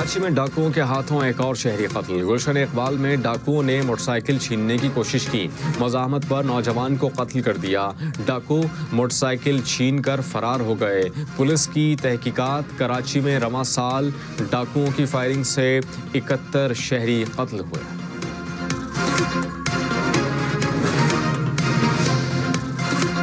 कराची में डाकुओं के हाथों एक और शहरी कत्ल। गुलशन इकबाल में डाकुओं ने मोटरसाइकिल छीनने की कोशिश की। मज़ाहमत पर नौजवान को कत्ल कर दिया। डाकू मोटरसाइकिल छीन कर फरार हो गए। पुलिस की तहकीकात। कराची में रवां साल डाकुओं की फायरिंग से 71 शहरी कत्ल हुए।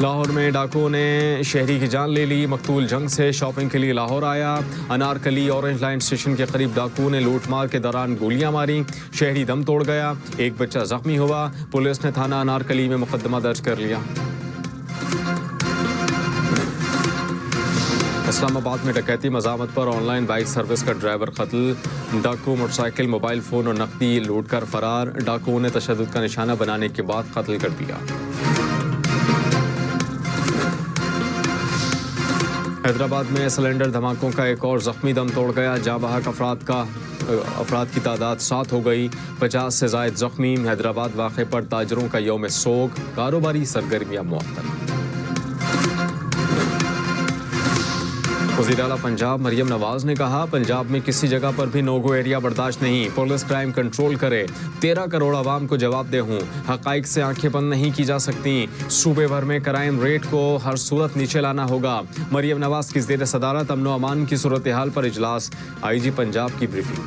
लाहौर में डाकुओं ने शहरी की जान ले ली। मकतूल जंग से शॉपिंग के लिए लाहौर आया। अनारकली ऑरेंज लाइन स्टेशन के करीब डाकुओं ने लूटमार के दौरान गोलियां मारी। शहरी दम तोड़ गया। एक बच्चा जख्मी हुआ। पुलिस ने थाना अनारकली में मुकदमा दर्ज कर लिया। इस्लामाबाद में डकैती। मज़ाहमत पर ऑनलाइन बाइक सर्विस का ड्राइवर कत्ल। डाकू मोटरसाइकिल, मोबाइल फ़ोन और नकदी लूट कर फरार। डाकुओं ने तशद्दुद का निशाना बनाने के बाद कत्ल कर दिया। हैदराबाद में सिलेंडर धमाकों का एक और जख्मी दम तोड़ गया। जाँ बहक अफराद की तादाद 7 हो गई। 50 से ज़ायद जख्मी। हैदराबाद वाक़े पर ताजरों का यौम सोग। कारोबारी सरगर्मियाँ मुअत्तल। वज़ीर आला पंजाब मरियम नवाज ने कहा, पंजाब में किसी जगह पर भी नो गो एरिया बर्दाश्त नहीं। पुलिस क्राइम कंट्रोल करे। 13 करोड़ आवाम को जवाब दे हूँ। हक़ाइक़ से आंखें बंद नहीं की जा सकती। सूबे भर में क्राइम रेट को हर सूरत नीचे लाना होगा। मरियम नवाज की ज़ेर सदारत अमन व अमान की सूरत हाल पर इजलास। IG पंजाब की ब्रीफिंग।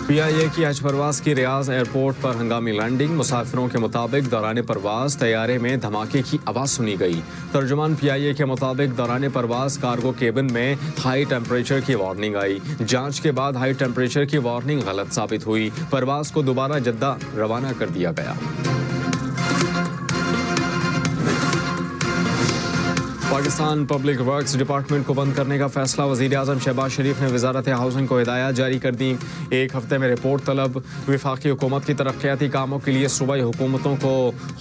PIA की हज परवाज की रियाज एयरपोर्ट पर हंगामी लैंडिंग। मुसाफिरों के मुताबिक दौरान परवाज तैयारे में धमाके की आवाज़ सुनी गई। तर्जुमान PIA के मुताबिक दौरान परवाज कार्गो केबिन में हाई टेम्परेचर की वार्निंग आई। जांच के बाद हाई टेम्परेचर की वार्निंग गलत साबित हुई। परवाज को दोबारा जद्दा रवाना कर दिया गया। पाकिस्तान पब्लिक वर्क्स डिपार्टमेंट को बंद करने का फैसला। वज़ीर आज़म शहबाज शरीफ ने वज़ारत हाउसिंग को हिदायत जारी कर दी। 1 हफ्ते में रिपोर्ट तलब। वफाकी हुकूमत की तरक्याती कामों के लिए सूबाई हुकूमतों को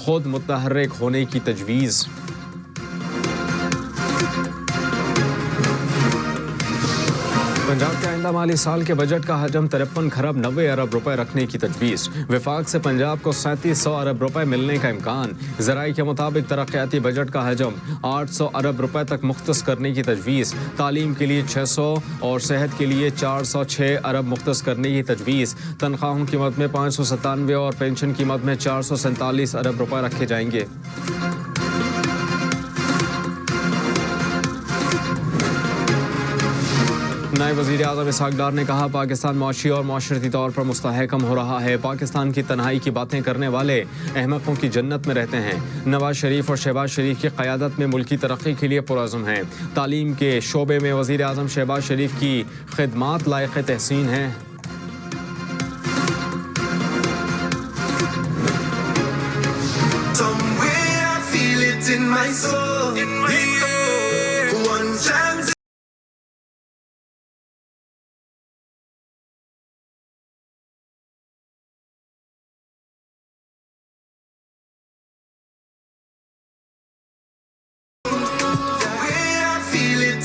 खुद मुतहर्रिक होने की तजवीज़। पंजाब के आइंदा माली साल के बजट का हजम 53 खरब 90 अरब रुपए रखने की तजवीज़। वफाक से पंजाब को 3700 अरब रुपए मिलने का इम्कान। ज़राई के मुताबिक तरक्याती बजट का हजम 800 अरब रुपए तक मुख्तस करने की तजवीज़। तालीम के लिए 600 और सेहत के लिए 406 अरब मुख्तस करने की तजवीज़। तनख्वाहों की मद में 597 और पेंशन की मद में 447 अरब रुपए रखे जाएंगे। नायब वज़ीर आज़म इसहाक़ डार ने कहा, पाकिस्तान मुआशी और माशरती तौर पर मुस्तहकम हो रहा है। पाकिस्तान की तन्हाई की बातें करने वाले अहमकों की जन्नत में रहते हैं। नवाज शरीफ और शहबाज शरीफ की क़यादत में मुल्की तरक्की के लिए पुरअज़्म हैं। तालीम के शोबे में वज़ीर आज़म शहबाज शरीफ की खिदमात लायक़ तहसीन हैं।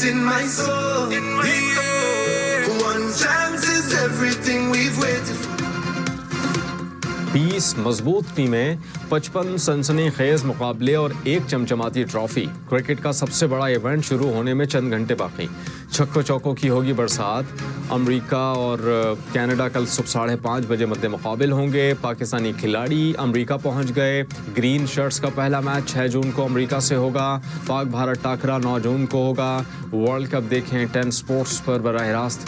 In my soul, one chance is everything we've waited for. 20 मजबूत टीमें, 55 सनसनीखेज मुकाबले और एक चमचमाती ट्रॉफी। क्रिकेट का सबसे बड़ा इवेंट शुरू होने में चंद घंटे बाकी। छक्कों चौकों की होगी बरसात। अमेरिका और कनाडा कल सुबह 5:30 बजे मद्दे मुकाबिल होंगे। पाकिस्तानी खिलाड़ी अमेरिका पहुंच गए। ग्रीन शर्ट्स का पहला मैच 6 जून को अमेरिका से होगा। पाक भारत टाकरा 9 जून को होगा। वर्ल्ड कप देखें 10 स्पोर्ट्स पर बराह रास्त।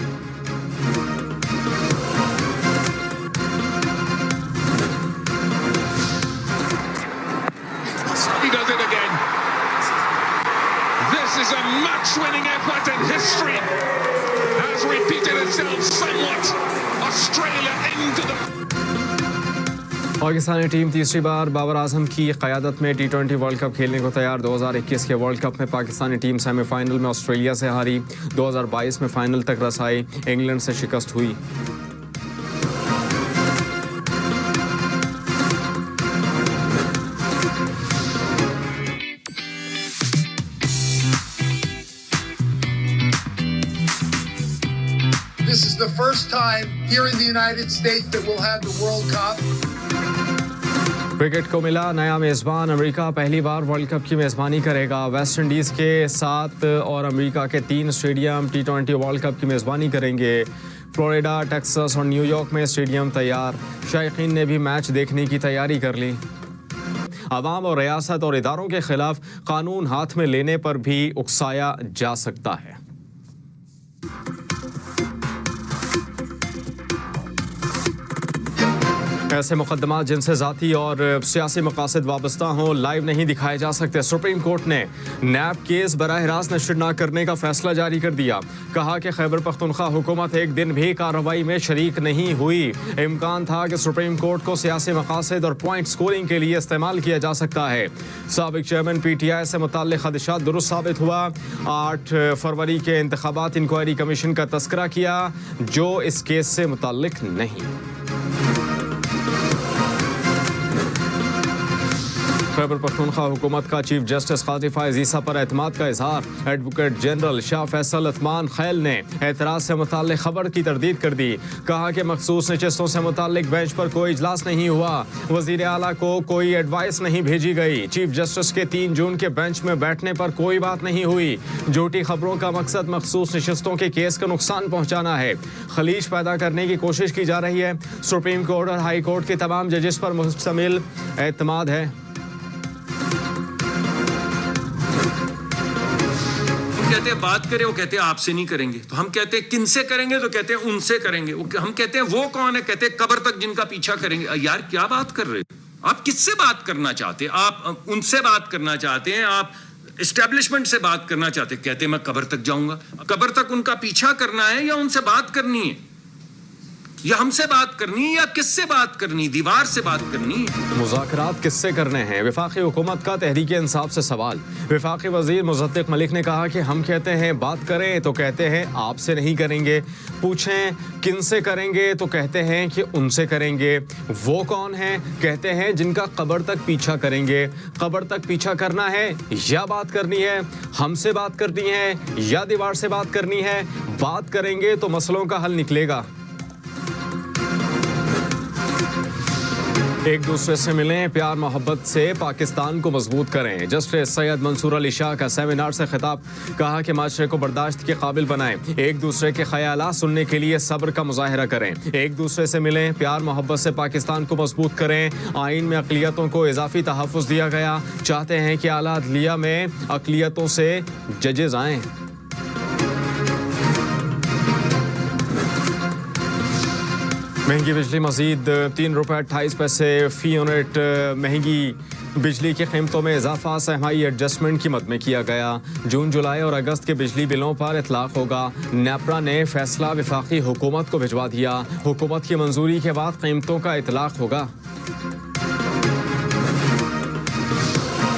Is a match-winning effort and history has repeated itself somewhat. Australia into the Pakistani team तीसरी बार बाबर आजम की क़यादत में T20 वर्ल्ड कप खेलने को तैयार। 2021 के वर्ल्ड कप में पाकिस्तानी टीम सेमीफाइनल में ऑस्ट्रेलिया से हारी। 2022 में फाइनल तक रसाई, इंग्लैंड से शिकस्त हुई। This is the first time here in the United States that we'll have the World Cup. Cricket को मिला नया मेज़बान। अमेरिका पहली बार वर्ल्ड कप की मेज़बानी करेगा। वेस्ट इंडीज़ के 7 और अमेरिका के 3 स्टेडियम T20 वर्ल्ड कप की मेज़बानी करेंगे। फ्लोरिडा, टेक्सास और न्यूयॉर्क में स्टेडियम तैयार। शायकीन ने भी मैच देखने की तैयारी कर ली। अवाम और रियासत और इदारों के खिलाफ कानून हाथ में लेने पर भी उकसाया जा सकता है। ऐसे मुकदमा जिनसे ज़ाती और सियासी मकासद वाबस्ता हों लाइव नहीं दिखाए जा सकते। सुप्रीम कोर्ट ने नैब केस बराह रास्त नशर न करने का फैसला जारी कर दिया। कहा कि खैबर पख्तूनख्वा हुकूमत एक दिन भी कार्रवाई में शरीक नहीं हुई। इम्कान था कि सुप्रीम कोर्ट को सियासी मकासद और पॉइंट स्कोरिंग के लिए इस्तेमाल किया जा सकता है। साबिक चेयरमैन PTI से मुताल्लिक़ खदशात दुरुस्त साबित हुआ। 8 फरवरी के इंतखाबात इंक्वायरी कमीशन का तस्करा किया जो इस केस से मुताल्लिक़ नहीं। खैबर पख्तूनख्वा हुकूमत का चीफ जस्टिस काजी फायज़ ईसा पर एतमाद का इजहार। एडवोकेट जनरल शाह फैसल उस्मान खैल ने एतराज़ से मुताल्लिक़ खबर की तरदीद कर दी। कहा कि मखसूस नशिस्तों से मुताल्लिक़ बेंच पर कोई इजलास नहीं हुआ। वज़ीर आला को कोई एडवाइस नहीं भेजी गई। चीफ जस्टिस के 3 जून के बेंच में बैठने पर कोई बात नहीं हुई। झूठी खबरों का मकसद मखसूस नशिस्तों के केस का नुकसान पहुँचाना है। खलीज पैदा करने की कोशिश की जा रही है। सुप्रीम कोर्ट और हाई कोर्ट के तमाम जजेस पर मुश्तमिल एतमाद है। कहते हैं बात करें, वो कहते हैं आपसे नहीं करेंगे। तो हम कहते हैं किनसे करेंगे, तो कहते हैं उनसे करेंगे। हम कहते हैं वो कौन है, कहते हैं कब्र तक जिनका पीछा करेंगे। यार क्या बात कर रहे हो आप? किससे बात करना चाहते हैं आप? उनसे बात करना चाहते हैं आप? एस्टेब्लिशमेंट से बात करना चाहते हैं? कहते हैं मैं कब्र तक जाऊंगा। कब्र तक उनका पीछा करना है या उनसे बात करनी है? या हमसे बात करनी है या किससे बात करनी? दीवार से बात करनी है। मुज़ाकरात किससे करने हैं? वफाकी हुकूमत का तहरीक इंसाफ से सवाल। वफाकी वज़ीर मुज़द्दिक़ मलिक ने कहा कि हम कहते हैं बात करें तो कहते हैं आपसे नहीं करेंगे। पूछें किनसे करेंगे तो कहते हैं कि उनसे करेंगे। वो कौन है? कहते हैं जिनका कब्र तक पीछा करेंगे। कब्र तक पीछा करना है या बात करनी है? हमसे बात करनी है या दीवार से बात करनी है? बात करेंगे तो मसलों का हल निकलेगा। एक दूसरे से मिलें, प्यार मोहब्बत से पाकिस्तान को मजबूत करें। जस्टिस सैयद मंसूर अली शाह का सेमिनार से खिताब। कहा कि माशरे को बर्दाश्त के काबिल बनाएं। एक दूसरे के ख्यालात सुनने के लिए सब्र का मुजाहिरा करें। एक दूसरे से मिलें, प्यार मोहब्बत से पाकिस्तान को मजबूत करें। आइन में अक़लियतों को इजाफी तहफ़्फ़ुज़ दिया गया। चाहते हैं कि आला अदलिया में अक़लियतों से जजेस आएँ। महंगी बिजली मज़ीद 3 रुपये 28 पैसे फ़ी यूनिट। महंगी बिजली की कीमतों में इजाफा सहमाई एडजस्टमेंट की मद में किया गया। जून, जुलाई और अगस्त के बिजली बिलों पर इतलाक़ होगा। नेपरा ने फैसला वफाकी हुकूमत को भिजवा दिया। हुकूमत की मंजूरी के बाद कीमतों का इतलाक़ होगा।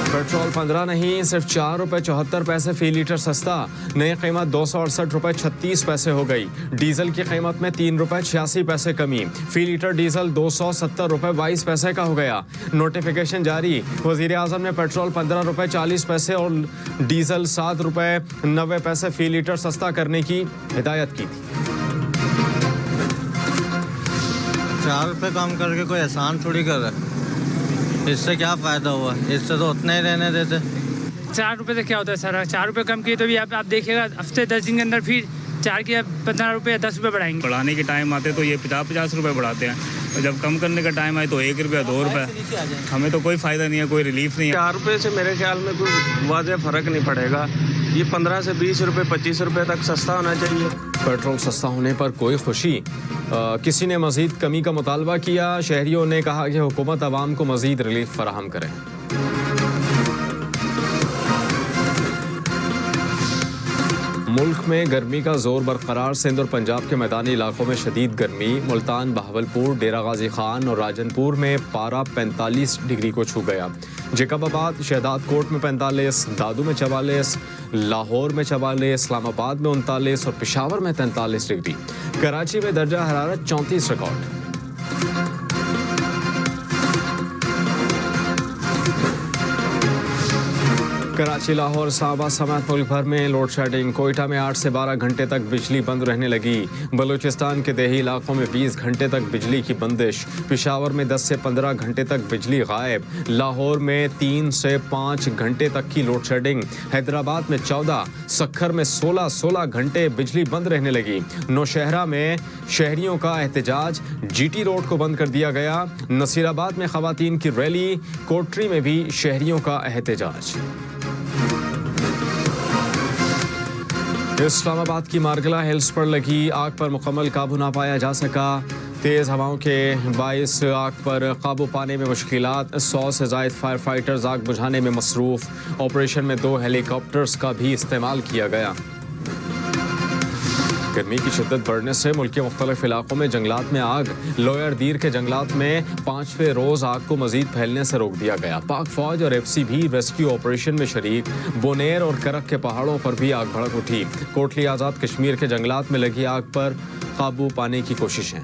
पेट्रोल 15 नहीं सिर्फ 4 रुपये 74 पैसे फ़ी लीटर सस्ता। नई कीमत 268 रुपये 36 पैसे हो गई। डीजल की कीमत में 3 रुपये 86 पैसे कमी। फ़ी लीटर डीजल 270 रुपये 22 पैसे का हो गया। नोटिफिकेशन जारी। वज़ीर आज़म ने पेट्रोल 15 रुपये 40 पैसे और डीजल 7 रुपये 90 पैसे फ़ी लीटर सस्ता करने की हिदायत की थी। 4 रुपये कम करके कोई एहसान थोड़ी कर रहा है। इससे क्या फ़ायदा हुआ? इससे तो उतना ही रहने देते। 4 रुपये से क्या होता है सर? 4 रुपये कम किए तो भी आप देखिएगा हफ्ते 10 दिन के अंदर फिर 4 के 15 रुपये 10 रुपये बढ़ाएंगे। बढ़ाने के टाइम आते तो ये 50-50 रुपये बढ़ाते हैं और जब कम करने का टाइम आए तो 1 रुपया 2 रुपये। हमें तो कोई फ़ायदा नहीं है, कोई रिलीफ नहीं है। 4 रुपये से मेरे ख्याल में कोई वाज़ेह फ़र्क नहीं पड़ेगा। ये 15 से 20 रुपये 25 रुपये तक सस्ता होना चाहिए। पेट्रोल सस्ता होने पर कोई खुशी। किसी ने मज़ीद कमी का मुतालबा किया। शहरियों ने कहा कि हुकूमत आवाम को मज़ीद रिलीफ फराहम करे। मुल्क में गर्मी का जोर बरकरार। सिंध और पंजाब के मैदानी इलाकों में शदीद गर्मी। मुल्तान, बहावलपुर, डेरा गाजी खान और राजनपुर में पारा 45 डिग्री को छू गया। जैकबाबाद, शहदाद कोट में 45, दादू में 44, लाहौर में 44, इस्लामाबाद में 39 और पेशावर में 43 डिग्री। कराची में दर्जा हरारत 34 रिकॉर्ड। कराची, लाहौर, साबा समेत मुल्क भर में लोड शेडिंग। कोयटा में 8 से 12 घंटे तक बिजली बंद रहने लगी। बलूचिस्तान के देही इलाकों में 20 घंटे तक बिजली की बंदिश। पेशावर में 10 से 15 घंटे तक बिजली गायब। लाहौर में 3 से 5 घंटे तक की लोड शेडिंग। हैदराबाद में 14, सक्खर में 16 घंटे बिजली बंद रहने लगी। नौशहरा में शहरियों का एहतजाज, जीटी रोड को बंद कर दिया गया। नसीराबाद में खवातीन की रैली। कोटरी में भी शहरियों का एहतजाज। इस्लामाबाद की मारगला हिल्स पर लगी आग पर मुकम्मल काबू ना पाया जा सका। तेज़ हवाओं के बाइस आग पर काबू पाने में मुश्किलात। 100 से ज़ायद फायर फाइटर्स आग बुझाने में मसरूफ़। ऑपरेशन में 2 हेलीकॉप्टर्स का भी इस्तेमाल किया गया। गर्मी की शिद्दत बढ़ने से मुल्क के मुख्तलिफ इलाकों में जंगलात में आग। लोयर दीर के जंगलात में 5वें रोज़ आग को मजीद फैलने से रोक दिया गया। पाक फौज और FC भी रेस्क्यू ऑपरेशन में शरीक। बोनेर और करक के पहाड़ों पर भी आग भड़क उठी। कोटली आज़ाद कश्मीर के जंगलात में लगी आग पर काबू पाने की कोशिशें।